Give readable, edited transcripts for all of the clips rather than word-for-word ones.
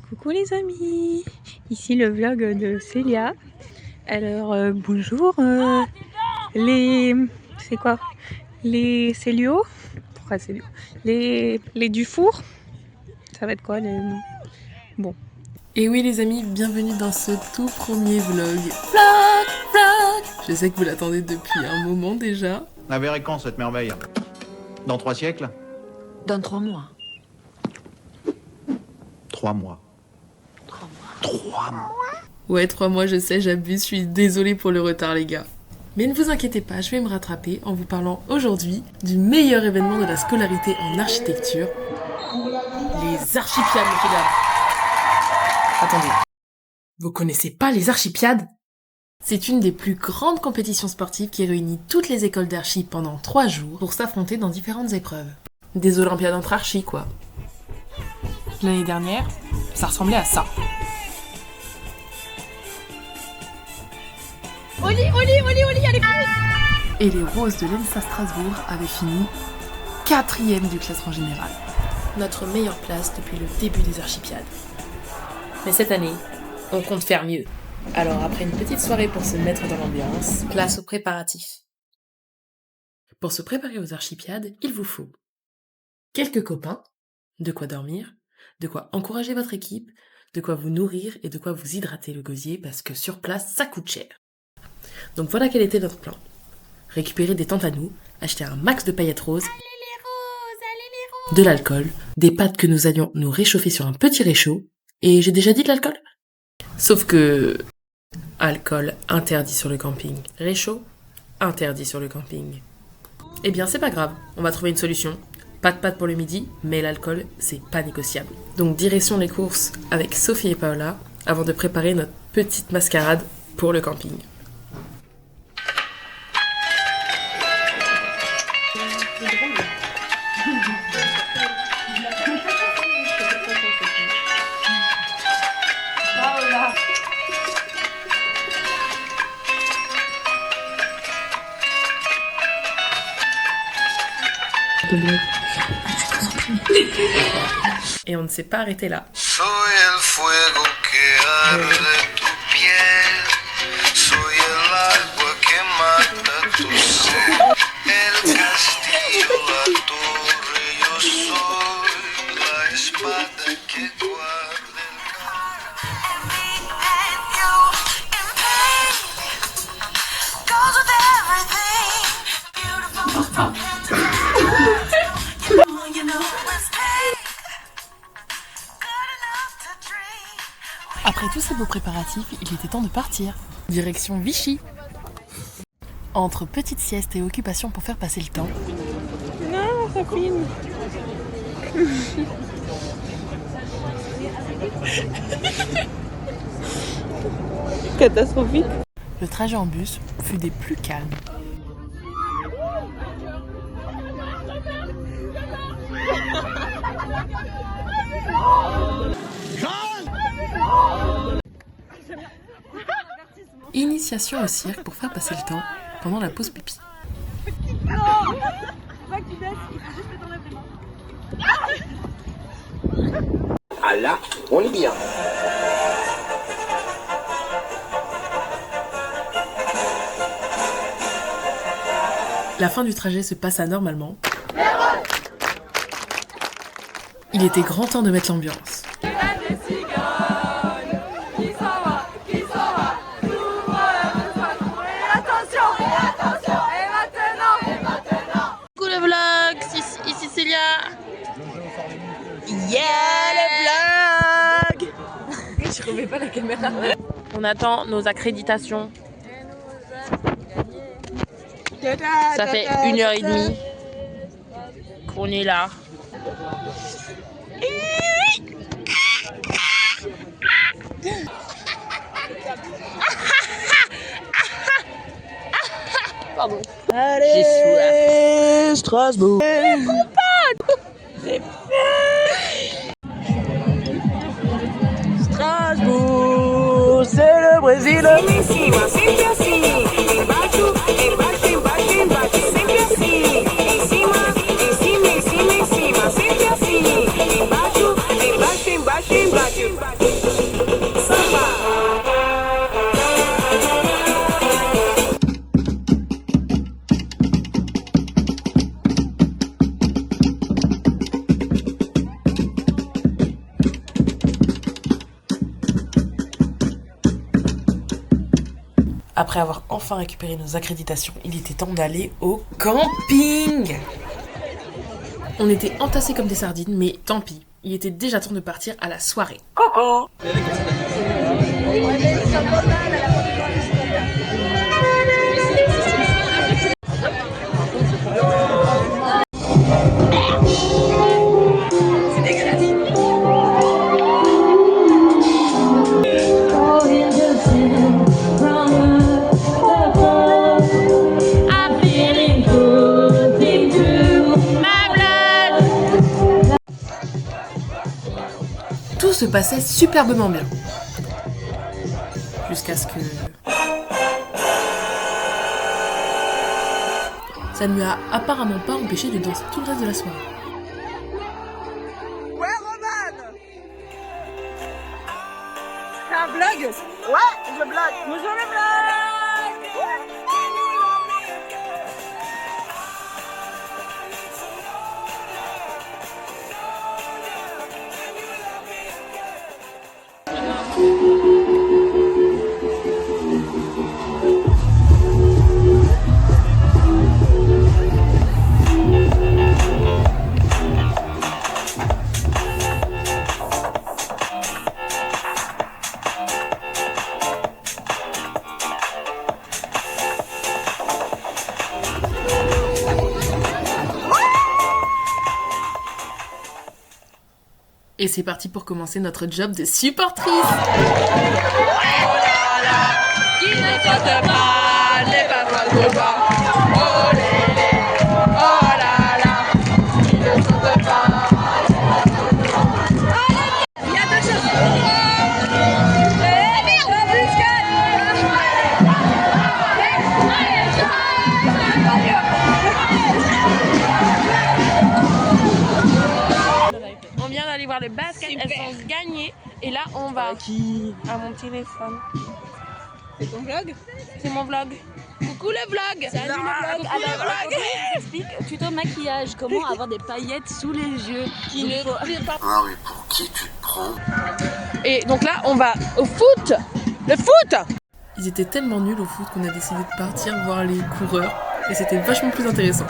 Coucou les amis, ici le vlog de Célia. Alors bonjour c'est quoi? Les Célio? Pourquoi Célio? Les Dufour? Ça va être quoi les noms? Bon. Et oui les amis, bienvenue dans ce tout premier vlog. Je sais que vous l'attendez depuis un moment déjà. La verrez quand cette merveille? Dans 3 siècles? Dans 3 mois. 3 mois. 3 mois. Ouais, 3 mois, je sais, j'abuse, je suis désolée pour le retard les gars. Mais ne vous inquiétez pas, je vais me rattraper en vous parlant aujourd'hui du meilleur événement de la scolarité en architecture, les Archipiades, mes gars. Attendez, vous connaissez pas les Archipiades? C'est une des plus grandes compétitions sportives qui réunit toutes les écoles d'archi pendant 3 jours pour s'affronter dans différentes épreuves. Des Olympiades entre archi, quoi. L'année dernière, ça ressemblait à ça. Oli, allez! Et les Roses de l'ENSA Strasbourg avaient fini 4e du classement général. Notre meilleure place depuis le début des Archipiades. Mais cette année, on compte faire mieux. Alors après une petite soirée pour se mettre dans l'ambiance, place aux préparatifs. Pour se préparer aux Archipiades, il vous faut quelques copains, de quoi dormir, de quoi encourager votre équipe, de quoi vous nourrir et de quoi vous hydrater le gosier parce que sur place, ça coûte cher. Donc voilà quel était notre plan. Récupérer des tentes à nous, acheter un max de paillettes roses, de l'alcool, des pâtes que nous allions nous réchauffer sur un petit réchaud, et j'ai déjà dit de l'alcool? Sauf que... alcool interdit sur le camping. Réchaud interdit sur le camping. Eh bien c'est pas grave, on va trouver une solution. Pas de pâtes pour le midi, mais l'alcool, c'est pas négociable. Donc direction les courses avec Sophie et Paola avant de préparer notre petite mascarade pour le camping. Et on ne s'est pas arrêté là. Soy el fuego que arde tu piel, soy el agua que mata tu sed, el castillo, la torre, yo soy la espada que guarda el Après tous ces beaux préparatifs, il était temps de partir. Direction Vichy. Entre petite sieste et occupation pour faire passer le temps. Non, ça filme. Catastrophique. Le trajet en bus fut des plus calmes. Initiation au cirque pour faire passer le temps pendant la pause pipi. Ah là, on est bien. La fin du trajet se passa normalement. Il était grand temps de mettre l'ambiance. Coucou le vlog, ici Célia. Yeah le vlog. Je remets pas la caméra. On attend nos accréditations. Ça fait 1h30 qu'on est là. Pardon. J'ai soif. Strasbourg. Strasbourg, c'est le Brésil. Embaixo, embaixo, embaixo. Après avoir enfin récupéré nos accréditations, il était temps d'aller au camping. On était entassés comme des sardines, mais tant pis. Il était déjà temps de partir à la soirée. Coucou! Tout se passait superbement bien. Jusqu'à ce que... ça ne lui a apparemment pas empêché de danser tout le reste de la soirée. Ouais, Roman. C'est un vlog? Ouais, je blague. Bonjour le vlog. Et c'est parti pour commencer notre job de supportrice. Qui ne saute pas n'est pas trop bas. Oh lélé, oh là là. Qui ne saute pas. Il y a deux choses. Merde, On vient d'aller voir le basket, elles sont gagnées et là on va à mon téléphone. C'est ton vlog? C'est mon vlog. Coucou le vlog. Salut le vlog. Coucou le vlog. Explique tuto maquillage, comment avoir des paillettes sous les yeux. Qui ne fait pas. Ah oui, pour qui tu te prends? Et donc là on va au foot. Le foot. Ils étaient tellement nuls au foot qu'on a décidé de partir voir les coureurs. Et c'était vachement plus intéressant.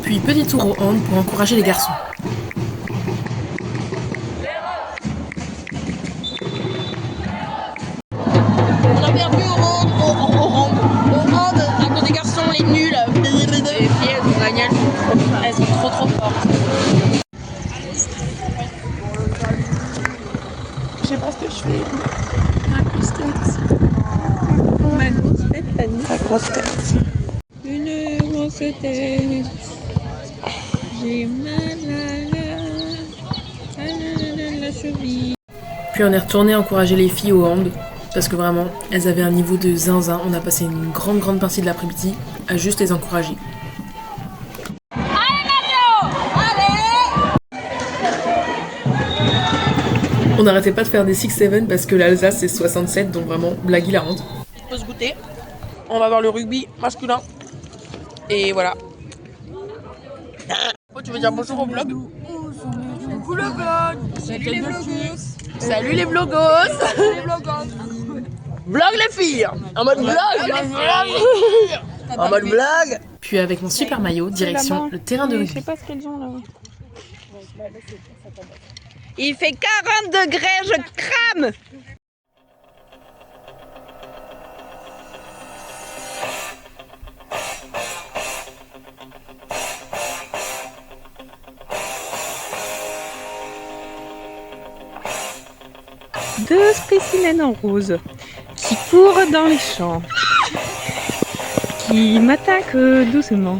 Puis petit tour au hand pour encourager les garçons. On a perdu au hand à cause des garçons les nuls. Les filles elles ont gagné. Elles sont trop fortes. Je sais pas ce que je fais. Ma grosse tête. Ma grosse tête, Fanny. Ta grosse tête. Une grosse tête. J'ai mal à la cheville. Puis on est retourné encourager les filles au hand. Parce que vraiment, elles avaient un niveau de zinzin. On a passé une grande partie de l'après-midi à juste les encourager. On n'arrêtait pas de faire des 6-7 parce que l'Alsace c'est 67, donc vraiment blague hilarante. Il faut se goûter. On va voir le rugby masculin. Et voilà. Oh, tu veux dire bonjour au vlog? Coucou le vlog. Salut les vlogos. Salut les vlogos. Vlog les filles. En mode vlog. En mode vlog. Puis avec mon super maillot, direction le terrain de Je rugby. sais pas ce qu'elles ont là. Il fait 40 degrés, je crame. Deux spécimens en rose qui courent dans les champs, qui m'attaquent doucement.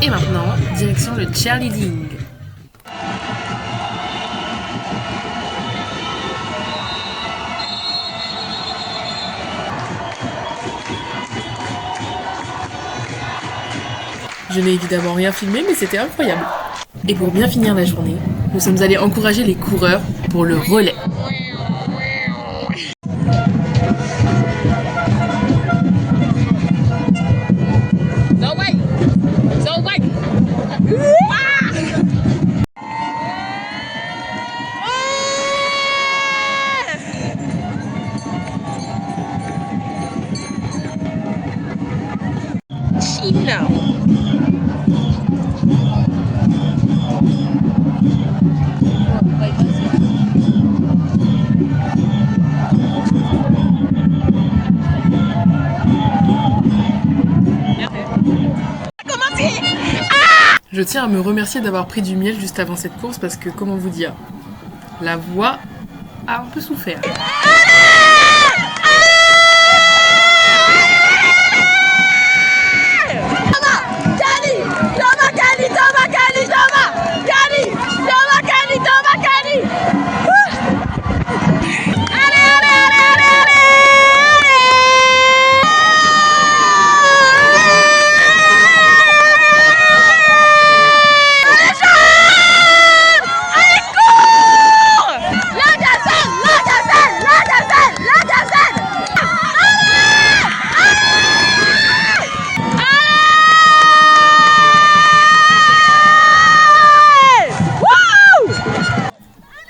Et maintenant, direction le cheerleading. Je n'ai évidemment rien filmé, mais c'était incroyable. Et pour bien finir la journée, nous sommes allés encourager les coureurs pour le relais. Je tiens à me remercier d'avoir pris du miel juste avant cette course parce que, comment vous dire, la voix a un peu souffert.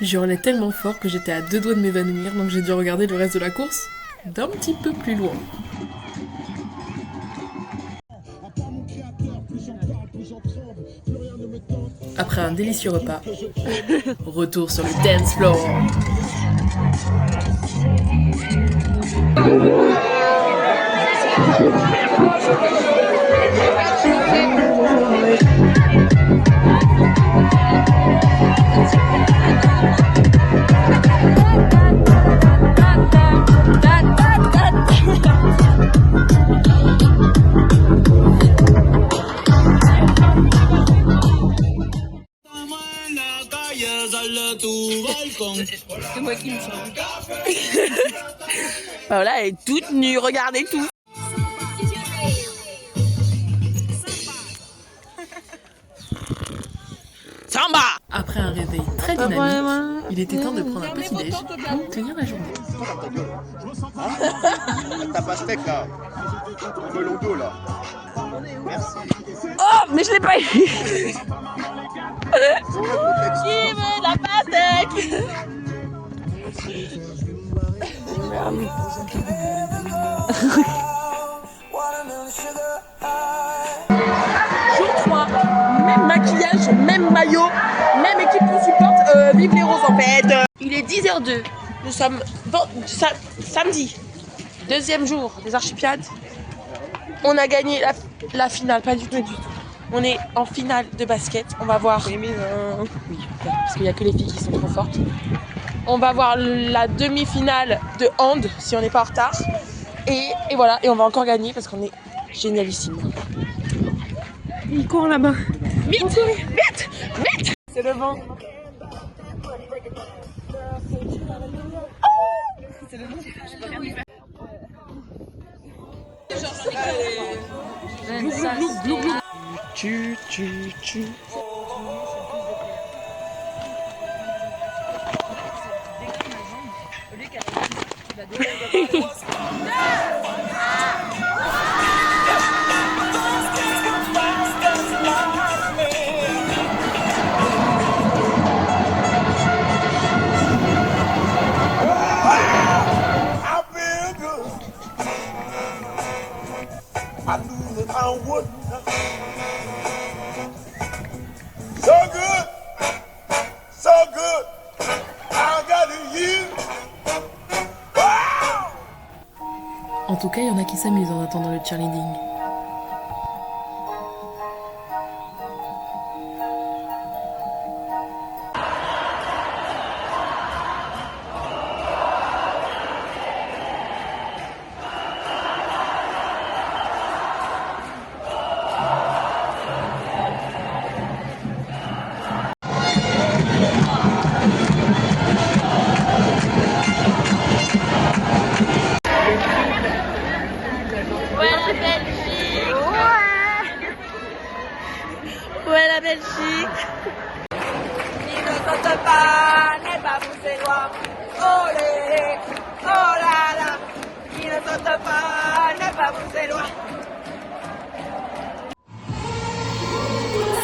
Je hurlais tellement fort que j'étais à 2 doigts de m'évanouir, donc j'ai dû regarder le reste de la course d'un petit peu plus loin. Après un délicieux repas, retour sur le dance floor. C'est moi qui me chante. Bah voilà, elle est toute nue, regardez tout. Samba. Après un réveil très dynamique, il était temps de prendre un petit déj pour tenir la journée. Ta pastèque là. Le melon d'eau là. Merci. Oh, mais je l'ai pas eu. Qui veut la pastèque? Jour 3, même maquillage, même maillot, même équipe qu'on supporte, vive les roses en fait. Il est 10h02, nous sommes samedi, deuxième jour des Archipiades. On a gagné la finale, pas du tout. On est en finale de basket, on va voir... Oui, parce qu'il n'y a que les filles qui sont trop fortes. On va voir la demi-finale de hand, si on n'est pas en retard. Et voilà, et on va encore gagner parce qu'on est génialissime. Il court là-bas. Vite, vite, vite. C'est le vent. C'est le vent. Je peux rien lui faire. Glou, glou, glou. Tu. En tout cas, il y en a qui s'amusent en attendant le cheerleading. Ouais, Qui ne saute pas n'est pas poussé loin. Oh lélé, oh là là. Qui ne saute pas n'est pas poussé loin.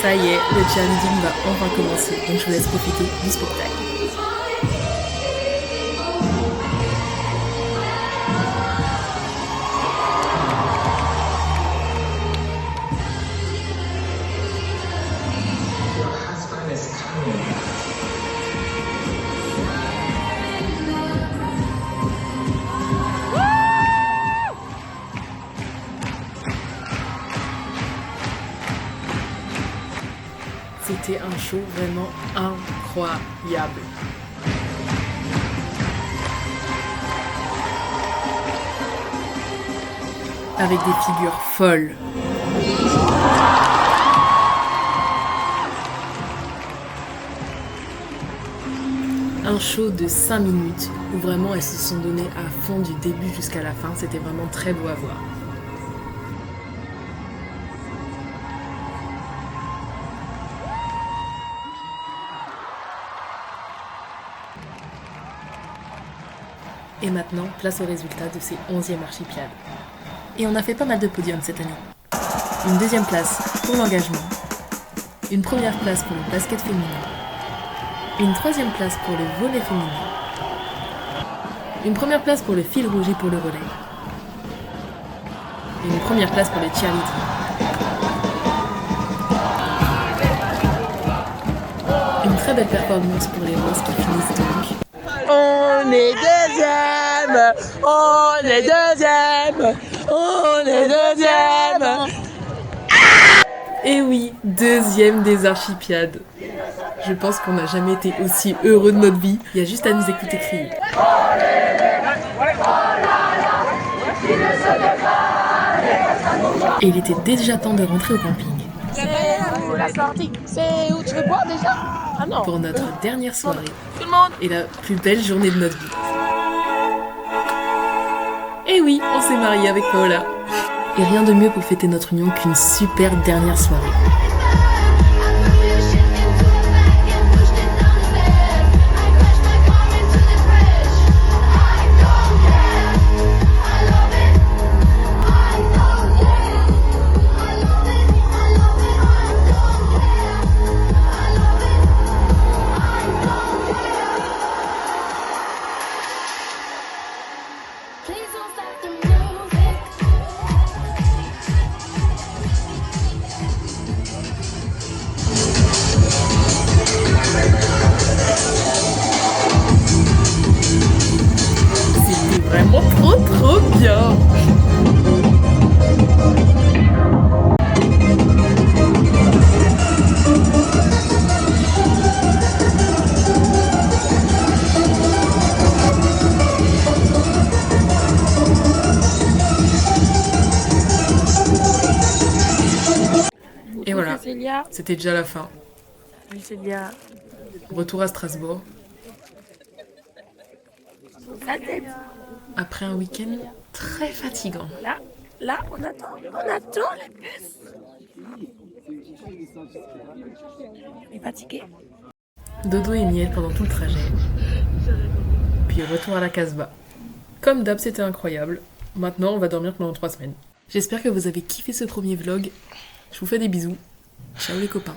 Ça y est, le cheerleading va enfin commencer, donc je vous laisse profiter du spectacle. C'était un show vraiment incroyable. Avec des figures folles. Un show de 5 minutes où vraiment elles se sont données à fond du début jusqu'à la fin. C'était vraiment très beau à voir. Et maintenant, place au résultat de ces 11e archipiades. Et on a fait pas mal de podiums cette année. Une deuxième place pour l'engagement, une première place pour le basket féminin, une troisième place pour le volley féminin, une première place pour le fil rouge et pour le relais, et une première place pour les cheerleaders. Une très belle performance pour les roses qui finissent donc. On est deuxième, on est deuxième, on est deuxième. Et oui, deuxième des archipiades. Je pense qu'on n'a jamais été aussi heureux de notre vie. Il y a juste à nous écouter crier. Et il était déjà temps de rentrer au camping. C'est où la sortie? C'est où tu veux boire déjà? Ah non. Pour notre dernière soirée. Tout le monde. Et la plus belle journée de notre vie. Et oui, on s'est mariés avec Paola. Et rien de mieux pour fêter notre union qu'une super dernière soirée. Vraiment trop bien. Et voilà, c'était déjà la fin. Retour à Strasbourg. Après un week-end très fatigant. Là, on attend la bus. On est fatigué. Dodo et miel pendant tout le trajet. Puis retour à la Casbah. Comme d'hab, c'était incroyable. Maintenant, on va dormir pendant 3 semaines. J'espère que vous avez kiffé ce premier vlog. Je vous fais des bisous. Ciao les copains.